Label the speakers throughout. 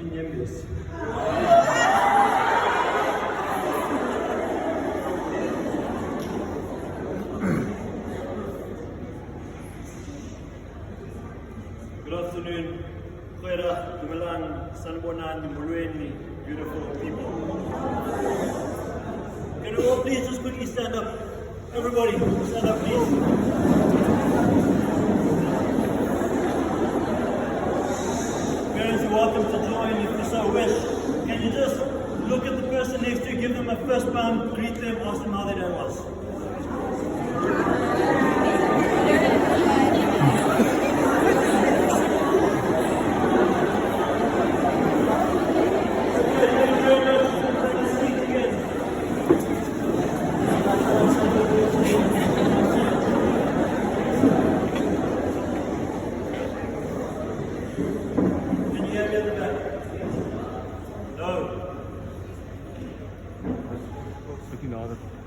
Speaker 1: inyembezi. Good afternoon. Khaya, dumelang, sanbonan, molweni, beautiful people. Can we all please just quickly stand up? Everybody, stand up please. Parents, you're welcome to join if you so wish. Can you just look at the person next to you, give them a fist bump, greet them, ask them how their day was.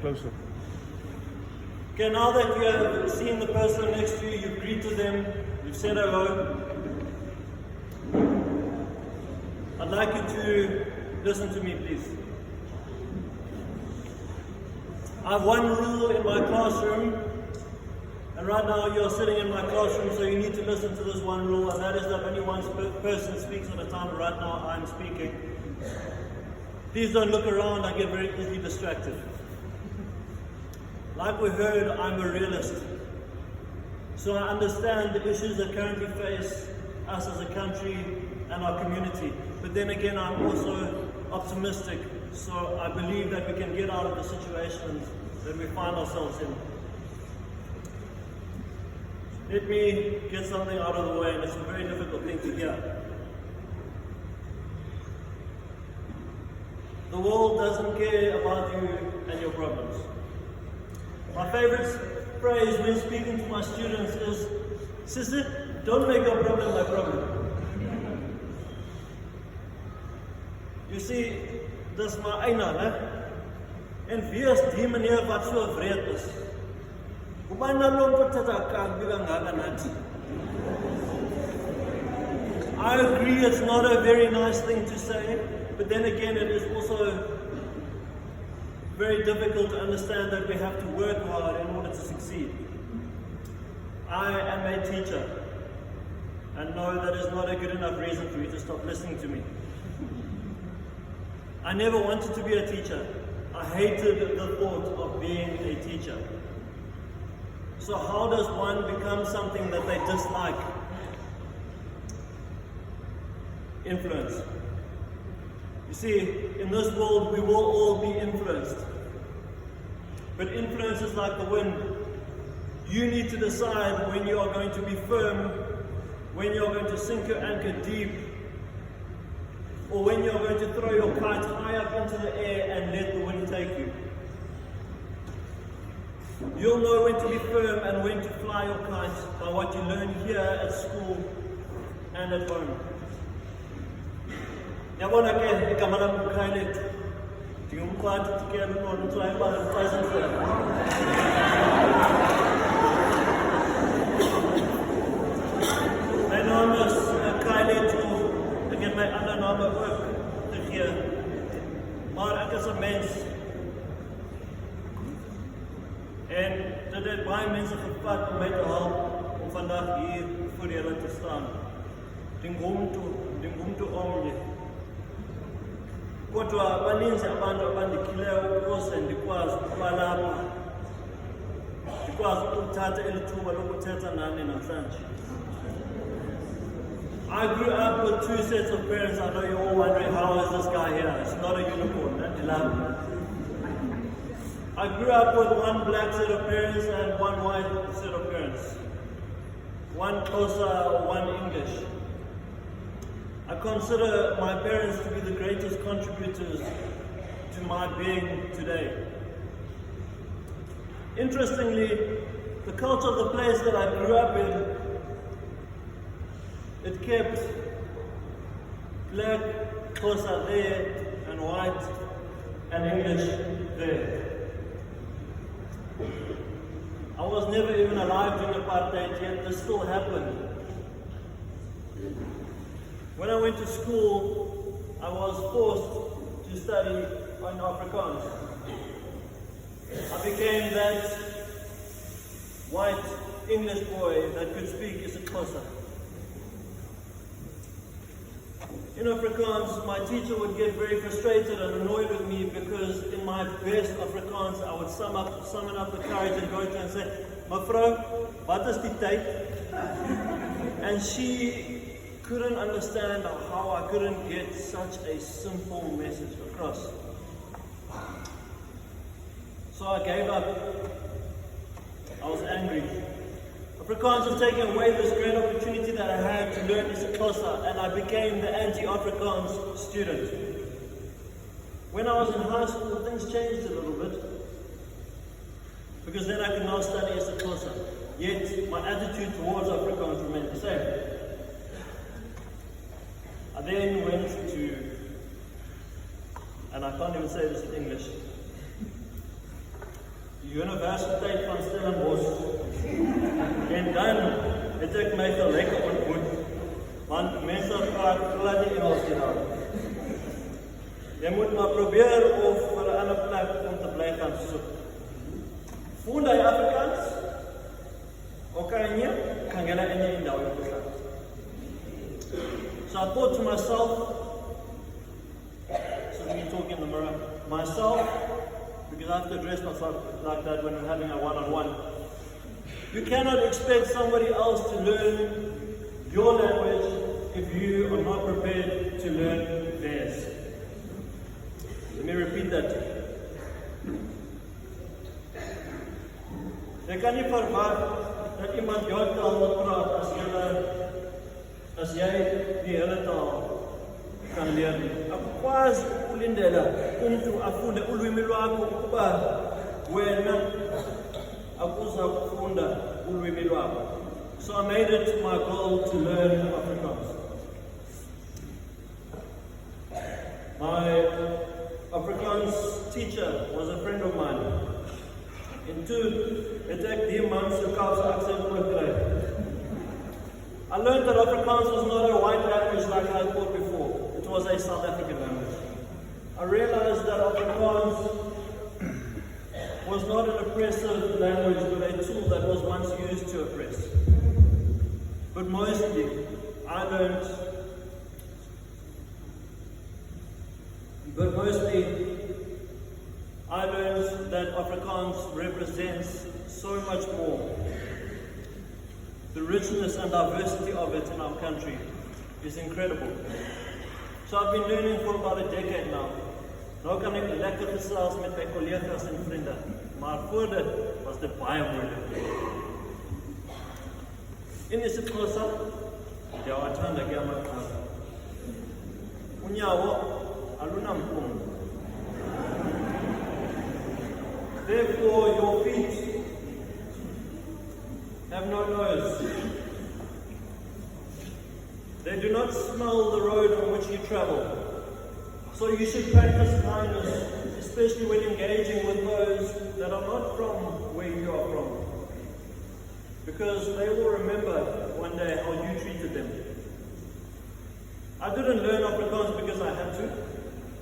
Speaker 2: Closer.
Speaker 1: Okay, now that you have seen the person next to you, you've greeted them, you've said hello, I'd like you to listen to me, please. I have one rule in my classroom, and right now you're sitting in my classroom, so you need to listen to this one rule, and that is that only one person speaks at a time. Right now I'm speaking. Please don't look around, I get very easily distracted. Like we heard, I'm a realist. So I understand the issues that currently face us as a country and our community. But then again, I'm also optimistic. So I believe that we can get out of the situations that we find ourselves in. Let me get something out of the way, and it's a very difficult thing to hear. The world doesn't care about you and your problems. My favorite phrase when speaking to my students is, "Sister, don't make your problem my problem." You see, dis maar eina, né? En wie is die meneer wat so wreed is? Kubana longo tata kabiga ngaka nathi. I agree it's not a very nice thing to say, but then again it is also very difficult to understand that we have to work hard in order to succeed. I am a teacher, and no, that is not a good enough reason for you to stop listening to me. I never wanted to be a teacher. I hated the thought of being a teacher. So how does one become something that they dislike? Influence. You see, in this world, we will all be influenced. But influence is like the wind. You need to decide when you are going to be firm, when you are going to sink your anchor deep, or when you are going to throw your kite high up into the air and let the wind take you. You'll know when to be firm and when to fly your kite by what you learn here at school and at home. Yabona ke igama lami Mnu Khaya ndingumkhwati tikela unono utswayibala utswayisindlela. My name is Mnu Khaya. Ek het my ander name ook gegee. Maar ek is 'n mens. En dit het baie mense gevat om my te help om vandag hier voor julle te staan. Ndingumntu omnye. Kodwa baninzi abantu abandikhileyo ukuze ndikwazi ukuba lapha, ndikwazi ukuthatha eli thuba lokuthetha nani namhlanje. I grew up with two sets of parents. I know you're all wondering, how is this guy here? It's not a unicorn, I grew up with one black set of parents and one white set of parents. One Xhosa, one English. I consider my parents to be the greatest contributors to my being today. Interestingly, the culture of the place that I grew up in, it kept black, Xhosa there, and white and English there. I was never even alive during apartheid, yet this still happened. When I went to school, I was forced to study in Afrikaans. I became that white English boy that could speak isiXhosa. In Afrikaans, my teacher would get very frustrated and annoyed with me because in my best Afrikaans, I would summon up the courage and go to her and say, "Mevrou, wat is die tyd?" And she couldn't understand how I couldn't get such a simple message across. So I gave up. I was angry. Afrikaans was taking away this great opportunity that I had to learn isiXhosa, and I became the anti-Afrikaans student. When I was in high school, things changed a little bit, because then I could now study isiXhosa. Yet my attitude towards Afrikaans remained the same. I then went to, and I can't even say this in English, die Universiteit van Stellenbosch. En dan het ek my gelyke ontmoet, want mense praat glad nie Engels hier. Jy moet maar probeer of vir 'n ander plek om te bly gaan soek. Voel jy Afrikaans? Okanye, kan jy nou in die indaw gestaan. So I thought to myself, so me talking in the mirror, myself, because I have to address myself like that when we're having a one-on-one. You cannot expect somebody else to learn your language if you are not prepared to learn theirs. Let me repeat that to you. Jy kan nie verwag dat iemand jou taal moet praat as jy die hele taal kan leer nie. Akukwazi ukulindela umuntu afunde ulwimi lwakho ukuba wena akuza kufunda ulwimi lwakho. So I made it my goal to learn Afrikaans. My Afrikaans teacher was a friend of mine. En toe het ek die man se Kaapse aksent oorkry. I learned that Afrikaans was not a white language like I thought before. It was a South African language. I realized that Afrikaans was not an oppressive language, but a tool that was once used to oppress. But mostly, I learned that Afrikaans represents so much more. The richness and diversity of it in our country is incredible. So I've been learning for about a decade now. Nou kan ek lekker gesels met my kollegas en vriende, maar voor dit was dit baie moeilik. In isiXhosa, ndiyawathanda ke amaqhaza. Unyawo alunamphunga. Therefore, your feet have no nose. They do not smell the road on which you travel. So you should practice kindness, especially when engaging with those that are not from where you are from. Because they will remember one day how you treated them. I didn't learn Afrikaans because I had to.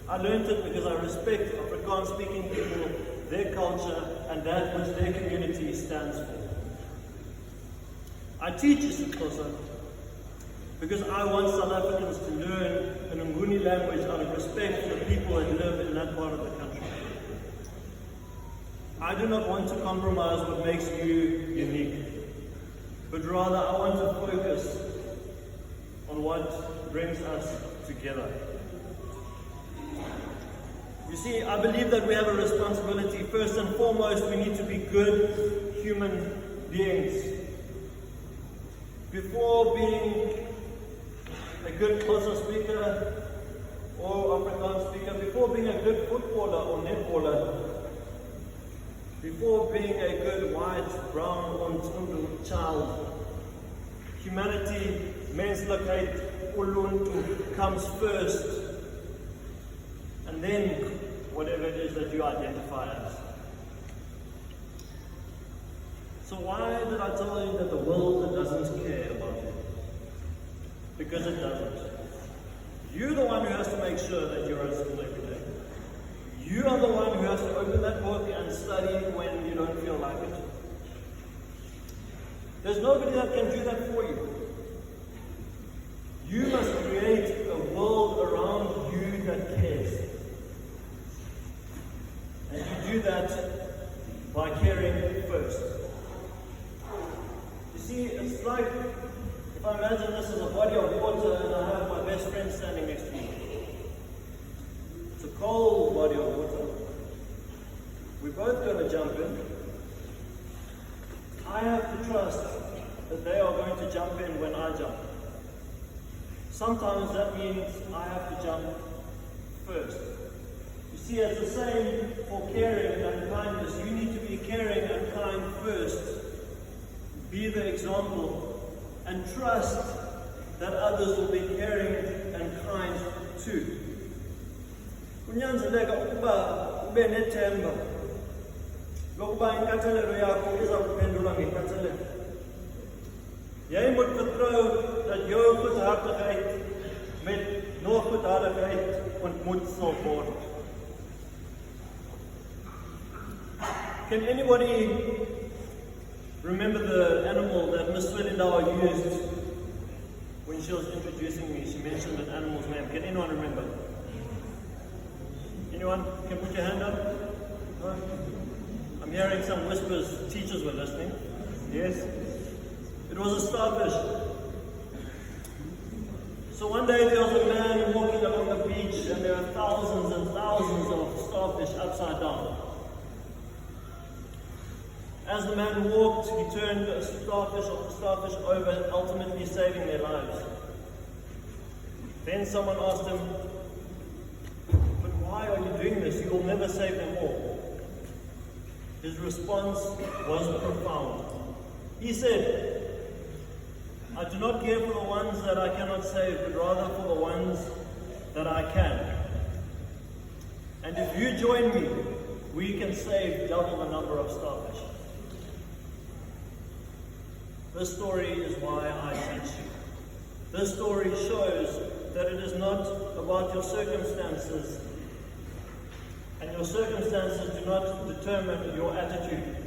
Speaker 1: I learned it because I respect Afrikaans speaking people, their culture, and that which their community stands for. I teach isiXhosa because I want South Africans to learn an Nguni language out of respect for the people that live in that part of the country. I do not want to compromise what makes you unique, but rather I want to focus on what brings us together. You see, I believe that we have a responsibility. First and foremost, we need to be good human beings. Before being a good Xhosa speaker or Afrikaans speaker, before being a good footballer or netballer, before being a good white, brown or Ntundu child, humanity, menselijkheid, uluntu comes first, and then whatever it is that you identify as. So why did I tell you that the world doesn't care about you? Because it doesn't. You're the one who has to make make sure that you're at school every day. You are the one who has to open that book and study when you don't feel like it. There's nobody that can do that for you. You must create a world around you that cares. And you do that by caring first. You see, it's like, if I imagine this as a body of water and I have my best friend standing next to me. It's a cold body of water. We're both going to jump in. I have to trust that they are going to jump in when I jump. Sometimes that means I have to jump first. You see, it's the same for caring and kindness. You need to be caring and kind first. Be the example and trust that others will be caring and kind too. Kunyanzeleka ukuba ube nethemba lokuba inkathalelo yakho iza kuphendulwa ngenkathalelo. Jy moet vertrou dat jou goedhartigheid met nog goedhartigheid ontmoet sal word. Can anybody remember the animal that Miss Swellendauer used when she was introducing me? She mentioned an animal's name. Can anyone remember? Anyone can put your hand up? No? I'm hearing some whispers. Teachers were listening. Yes? It was a starfish. So one day there was a man walking along the beach and there were thousands and thousands of starfish upside down. As the man walked, he turned a starfish over, ultimately saving their lives. Then someone asked him, "But why are you doing this? You will never save them all." His response was profound. He said, "I do not care for the ones that I cannot save, but rather for the ones that I can. And if you join me, we can save double the number of starfish." This story is why I teach you. This story shows that it is not about your circumstances, and your circumstances do not determine your attitude.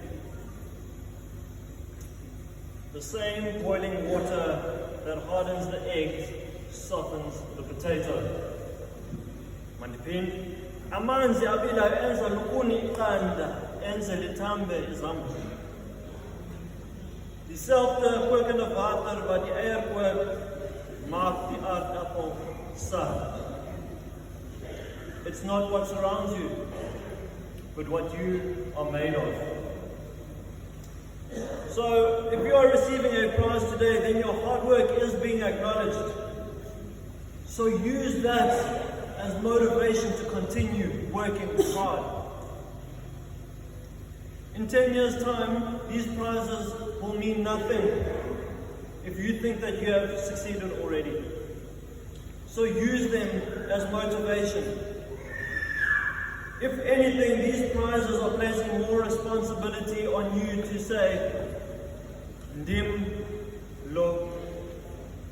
Speaker 1: The same boiling water that hardens the eggs softens the potato. Mandipin, amanzi abilayo enza lukuni iqanda, enze lithambe izambiya. Dieselfde kokende water wat die eier kook, maak die aardappel sag. It's not what surrounds you, but what you are made of. So, if you are receiving a prize today, then your hard work is being acknowledged. So use that as motivation to continue working hard. In 10 years' time, these prizes will mean nothing if you think that you have succeeded already. So use them as motivation. If anything, these prizes are placing more responsibility on you to say, "Ndim lo,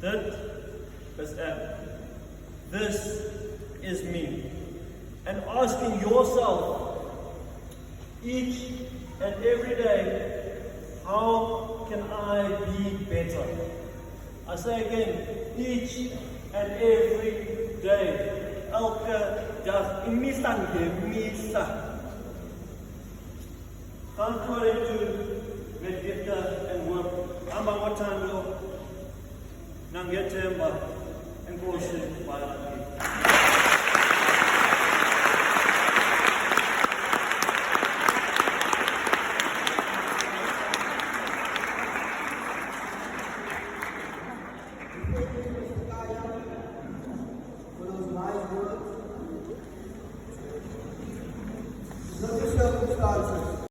Speaker 1: dit is ek. This is me." And asking yourself each and every day, how can I be better? I say again, each and every day. Elke dag, imisa ngemisa. Gaan vorentoe met liefde en hoop. Hamba ngothando, nangethemba, enkosi baie.